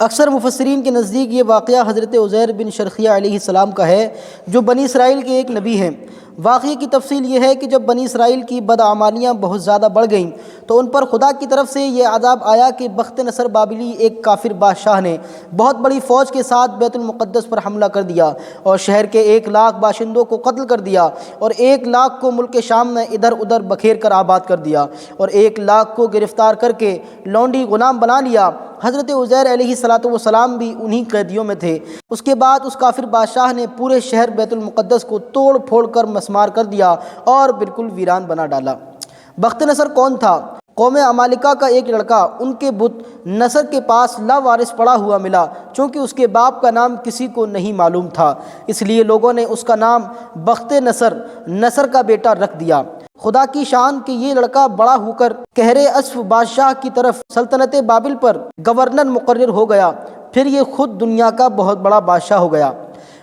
اکثر مفسرین کے نزدیک یہ واقعہ حضرت عزیر بن شرخیہ علیہ السلام کا ہے، جو بنی اسرائیل کے ایک نبی ہیں۔ واقعے کی تفصیل یہ ہے کہ جب بنی اسرائیل کی بدعمالیاں بہت زیادہ بڑھ گئیں تو ان پر خدا کی طرف سے یہ عذاب آیا کہ بخت نصر بابلی ایک کافر بادشاہ نے بہت بڑی فوج کے ساتھ بیت المقدس پر حملہ کر دیا اور شہر کے 1,00,000 باشندوں کو قتل کر دیا اور 1,00,000 کو ملک شام میں ادھر ادھر بکھیر کر آباد کر دیا اور 1,00,000 کو گرفتار کر کے لونڈی غلام بنا لیا۔ حضرت عزیر علیہ السلام بھی انہی قیدیوں میں تھے۔ اس کے بعد اس کافر بادشاہ نے پورے شہر بیت المقدس کو توڑ پھوڑ کر مسمار کر دیا اور بالکل ویران بنا ڈالا۔ بخت نصر کون تھا؟ قوم عمالقہ کا ایک لڑکا ان کے بت نصر کے پاس لاوارث پڑا ہوا ملا، چونکہ اس کے باپ کا نام کسی کو نہیں معلوم تھا، اس لیے لوگوں نے اس کا نام بخت نصر، نصر کا بیٹا رکھ دیا۔ خدا کی شان کہ یہ لڑکا بڑا ہو کر قہر اسف بادشاہ کی طرف سلطنت بابل پر گورنر مقرر ہو گیا، پھر یہ خود دنیا کا بہت بڑا بادشاہ ہو گیا۔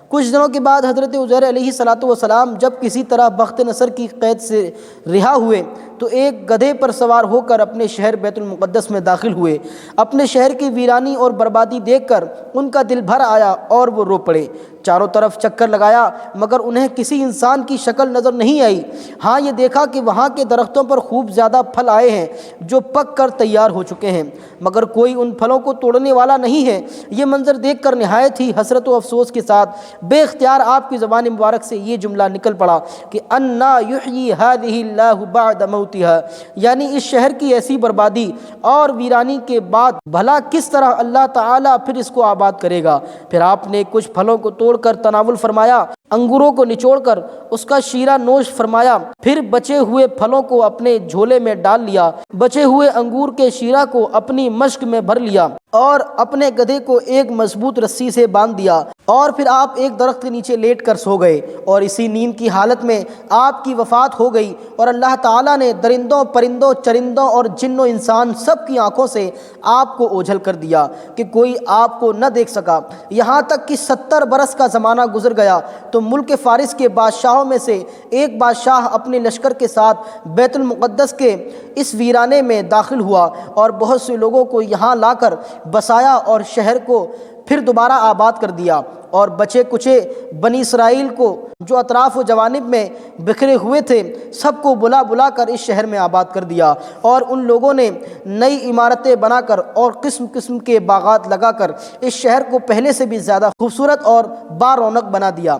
کچھ دنوں کے بعد حضرت عزیر علیہ السلام جب کسی طرح بخت نصر کی قید سے رہا ہوئے تو ایک گدھے پر سوار ہو کر اپنے شہر بیت المقدس میں داخل ہوئے۔ اپنے شہر کی ویرانی اور بربادی دیکھ کر ان کا دل بھر آیا اور وہ رو پڑے۔ چاروں طرف چکر لگایا مگر انہیں کسی انسان کی شکل نظر نہیں آئی۔ ہاں یہ دیکھا کہ وہاں کے درختوں پر خوب زیادہ پھل آئے ہیں جو پک کر تیار ہو چکے ہیں، مگر کوئی ان پھلوں کو توڑنے والا نہیں ہے۔ یہ منظر دیکھ کر نہایت ہی حسرت و افسوس کے ساتھ بے اختیار آپ کی زبان مبارک سے یہ جملہ نکل پڑا کہ انا یحیی ہذہ اللہ بعد موتہا، یعنی اس شہر کی ایسی بربادی اور ویرانی کے بعد بھلا کس طرح اللہ تعالیٰ پھر اس کو آباد کرے گا۔ پھر آپ نے کچھ پھلوں کو توڑ کر تناول فرمایا، انگوروں کو نچوڑ کر اس کا شیرہ نوش فرمایا، پھر بچے ہوئے پھلوں کو اپنے جھولے میں ڈال لیا، بچے ہوئے انگور کے شیرہ کو اپنی مشک میں بھر لیا اور اپنے گدھے کو ایک مضبوط رسی سے باندھ دیا، اور پھر آپ ایک درخت کے نیچے لیٹ کر سو گئے اور اسی نیند کی حالت میں آپ کی وفات ہو گئی۔ اور اللہ تعالیٰ نے درندوں، پرندوں، چرندوں اور جن و انسان سب کی آنکھوں سے آپ کو اوجھل کر دیا کہ کوئی آپ کو نہ دیکھ سکا، یہاں تک کہ 70 برس کا زمانہ گزر گیا تو ملک فارس کے بادشاہوں میں سے ایک بادشاہ اپنے لشکر کے ساتھ بیت المقدس کے اس ویرانے میں داخل ہوا اور بہت سے لوگوں کو یہاں لا کر بسایا اور شہر کو پھر دوبارہ آباد کر دیا، اور بچے کچے بنی اسرائیل کو جو اطراف و جوانب میں بکھرے ہوئے تھے سب کو بلا بلا کر اس شہر میں آباد کر دیا، اور ان لوگوں نے نئی عمارتیں بنا کر اور قسم قسم کے باغات لگا کر اس شہر کو پہلے سے بھی زیادہ خوبصورت اور بارونق بنا دیا۔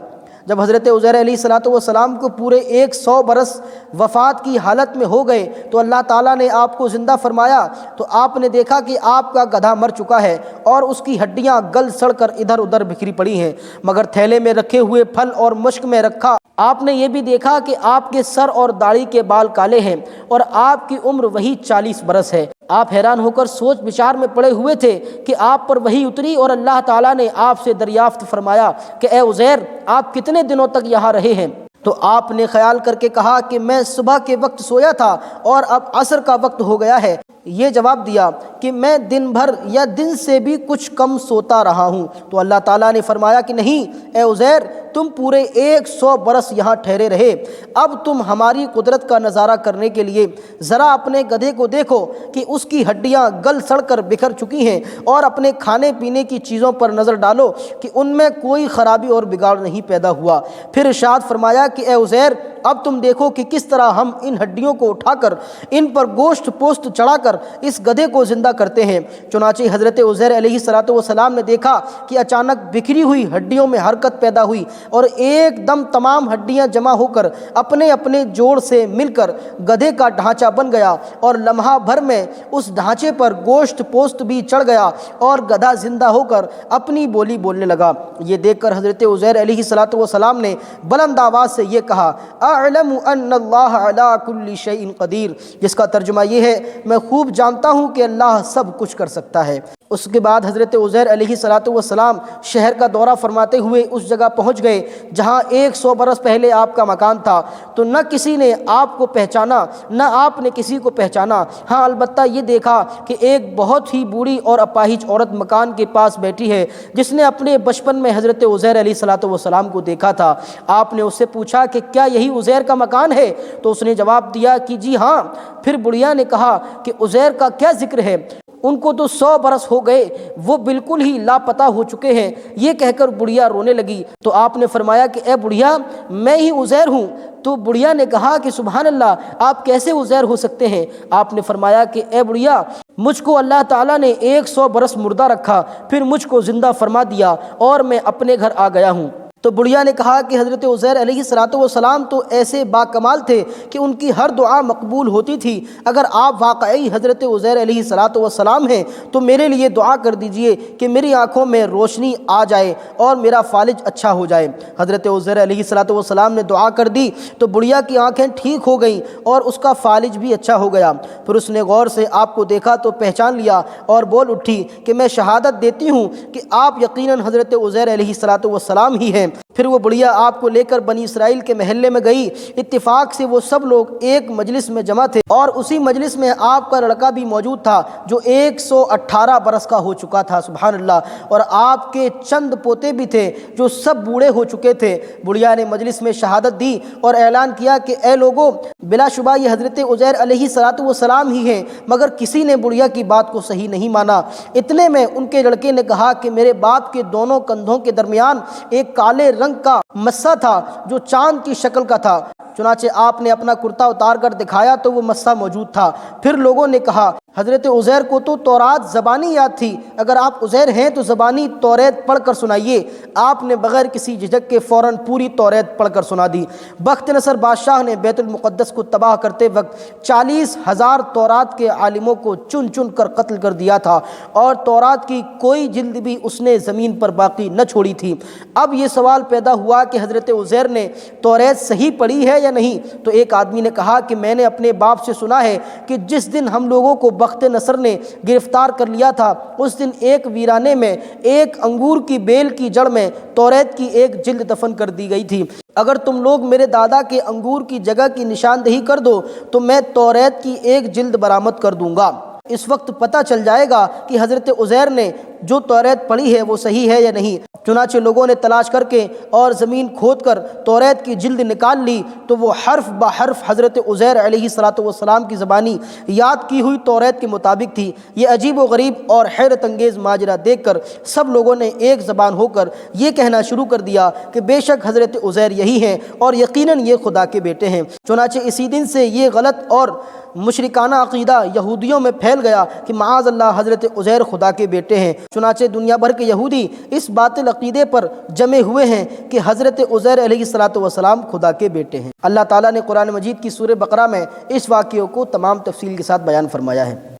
جب حضرت عزیر علیہ السلام کو پورے 100 برس وفات کی حالت میں ہو گئے تو اللہ تعالیٰ نے آپ کو زندہ فرمایا، تو آپ نے دیکھا کہ آپ کا گدھا مر چکا ہے اور اس کی ہڈیاں گل سڑ کر ادھر ادھر بکھری پڑی ہیں، مگر تھیلے میں رکھے ہوئے پھل اور مشک میں رکھا۔ آپ نے یہ بھی دیکھا کہ آپ کے سر اور داڑھی کے بال کالے ہیں اور آپ کی عمر وہی 40 برس ہے۔ آپ حیران ہو کر سوچ بچار میں پڑے ہوئے تھے کہ آپ پر وحی اتری اور اللہ تعالیٰ نے آپ سے دریافت فرمایا کہ اے عزیر، آپ کتنے دنوں تک یہاں رہے ہیں؟ تو آپ نے خیال کر کے کہا کہ میں صبح کے وقت سویا تھا اور اب عصر کا وقت ہو گیا ہے۔ یہ جواب دیا کہ میں دن بھر یا دن سے بھی کچھ کم سوتا رہا ہوں۔ تو اللہ تعالیٰ نے فرمایا کہ نہیں اے عزیر، تم پورے 100 برس یہاں ٹھہرے رہے، اب تم ہماری قدرت کا نظارہ کرنے کے لیے ذرا اپنے گدھے کو دیکھو کہ اس کی ہڈیاں گل سڑ کر بکھر چکی ہیں، اور اپنے کھانے پینے کی چیزوں پر نظر ڈالو کہ ان میں کوئی خرابی اور بگاڑ نہیں پیدا ہوا۔ پھر ارشاد فرمایا کہ اے عزیر، اب تم دیکھو کہ کس طرح ہم ان ہڈیوں کو اٹھا کر ان پر گوشت پوست چڑھا کر اس گدھے کو زندہ کرتے ہیں۔ چنانچہ حضرت عزیر علیہ السلام نے دیکھا کہ اچانک بکھری ہوئی ہڈیوں میں حرکت پیدا ہوئی اور ایک دم تمام ہڈیاں جمع ہو کر اپنے اپنے جوڑ سے مل کر گدھے کا ڈھانچہ بن گیا، اور لمحہ بھر میں اس ڈھانچے پر گوشت پوست بھی چڑھ گیا اور گدھا زندہ ہو کر اپنی بولی بولنے لگا۔ یہ دیکھ کر حضرت عزیر علیہ السلام نے بلند آواز سے یہ کہا، اعلم ان اللہ علی کل شیء قدیر، جس کا ترجمہ یہ ہے میں خوب جانتا ہوں کہ اللہ سب کچھ کر سکتا ہے۔ اس کے بعد حضرت عزیر علیہ السلام شہر کا دورہ فرماتے ہوئے اس جگہ پہنچ گئے جہاں 100 برس پہلے آپ کا مکان تھا، تو نہ کسی نے آپ کو پہچانا نہ آپ نے کسی کو پہچانا۔ ہاں البتہ یہ دیکھا کہ ایک بہت ہی بوڑھی اور اپاہج عورت مکان کے پاس بیٹھی ہے جس نے اپنے بچپن میں حضرت عزیر علیہ السلام کو دیکھا تھا۔ آپ نے اس سے پوچھا کہ کیا یہی عزیر کا مکان ہے؟ تو اس نے جواب دیا کہ جی ہاں۔ پھر بڑھیا نے کہا کہ عزیر کا کیا ذکر ہے؟ ان کو تو 100 برس ہو گئے، وہ بالکل ہی لاپتہ ہو چکے ہیں۔ یہ کہہ کر بڑھیا رونے لگی تو آپ نے فرمایا کہ اے بڑھیا، میں ہی عزیر ہوں۔ تو بڑھیا نے کہا کہ سبحان اللہ، آپ کیسے عزیر ہو سکتے ہیں؟ آپ نے فرمایا کہ اے بڑھیا، مجھ کو اللہ تعالیٰ نے 100 برس مردہ رکھا، پھر مجھ کو زندہ فرما دیا اور میں اپنے گھر آ گیا ہوں۔ تو بڑھیا نے کہا کہ حضرت عزیر علیہ السلام تو ایسے باکمال تھے کہ ان کی ہر دعا مقبول ہوتی تھی۔ اگر آپ واقعی حضرت عزیر علیہ السلام ہیں تو میرے لیے دعا کر دیجئے کہ میری آنکھوں میں روشنی آ جائے اور میرا فالج اچھا ہو جائے۔ حضرت عزیر علیہ السلام نے دعا کر دی تو بڑھیا کی آنکھیں ٹھیک ہو گئیں اور اس کا فالج بھی اچھا ہو گیا۔ پھر اس نے غور سے آپ کو دیکھا تو پہچان لیا اور بول اٹھی کہ میں شہادت دیتی ہوں کہ آپ یقیناً حضرت عزیر علیہ السلام ہی ہیں۔ پھر وہ بڑھیا آپ کو لے کر بنی اسرائیل کے محلے میں گئی۔ اتفاق سے وہ سب لوگ ایک مجلس میں جمع تھے اور اسی مجلس میں آپ کا لڑکا بھی موجود تھا جو 118 برس کا ہو چکا تھا، سبحان اللہ، اور آپ کے چند پوتے بھی تھے جو سب بوڑھے ہو چکے تھے۔ بڑھیا نے مجلس میں شہادت دی اور اعلان کیا کہ اے لوگوں، بلا شبہ یہ حضرت عزیر علیہ السلام ہی ہیں، مگر کسی نے بڑھیا کی بات کو صحیح نہیں مانا۔ اتنے میں ان کے لڑکے نے کہا کہ میرے باپ کے دونوں کندھوں کے درمیان ایک کالے رنگ کا مسا تھا جو چاند کی شکل کا تھا۔ چنانچہ آپ نے اپنا کرتا اتار کر دکھایا تو وہ مسا موجود تھا۔ پھر لوگوں نے کہا حضرت عزیر کو تو تورات زبانی یاد تھی، اگر آپ عزیر ہیں تو زبانی توریت پڑھ کر سنائیے۔ آپ نے بغیر کسی جھجک کے فوراً پوری توریت پڑھ کر سنا دی۔ بخت نصر بادشاہ نے بیت المقدس کو تباہ کرتے وقت 40,000 تورات کے عالموں کو چن چن کر قتل کر دیا تھا اور تورات کی کوئی جلد بھی اس نے زمین پر باقی نہ چھوڑی تھی۔ اب یہ سوال پیدا ہوا کہ حضرت عزیر نے توریت صحیح پڑھی ہے یا نہیں؟ تو ایک آدمی نے کہا کہ میں نے اپنے باپ سے سنا ہے کہ جس دن ہم لوگوں کو بخت نصر نے گرفتار کر لیا تھا اس دن ایک ویرانے میں ایک انگور کی بیل کی جڑ میں توریت کی ایک جلد دفن کر دی گئی تھی۔ اگر تم لوگ میرے دادا کے انگور کی جگہ کی نشاندہی کر دو تو میں توریت کی ایک جلد برآمد کر دوں گا۔ اس وقت پتہ چل جائے گا کہ حضرت عزیر نے جو توریت پڑھی ہے وہ صحیح ہے یا نہیں۔ چنانچہ لوگوں نے تلاش کر کے اور زمین کھود کر توریت کی جلد نکال لی تو وہ حرف بحرف حضرت عزیر علیہ السلام کی زبانی یاد کی ہوئی توریت کے مطابق تھی۔ یہ عجیب و غریب اور حیرت انگیز ماجرا دیکھ کر سب لوگوں نے ایک زبان ہو کر یہ کہنا شروع کر دیا کہ بے شک حضرت عزیر یہی ہیں اور یقیناً یہ خدا کے بیٹے ہیں۔ چنانچہ اسی دن سے یہ غلط اور مشرکانہ عقیدہ یہودیوں میں پھیل گیا کہ معاذ اللہ حضرت عزیر خدا کے بیٹے ہیں۔ چنانچہ دنیا بھر کے یہودی اس باطل عقیدے پر جمے ہوئے ہیں کہ حضرت عزیر علیہ السلام خدا کے بیٹے ہیں۔ اللہ تعالیٰ نے قرآن مجید کی سورہ بقرہ میں اس واقعے کو تمام تفصیل کے ساتھ بیان فرمایا ہے۔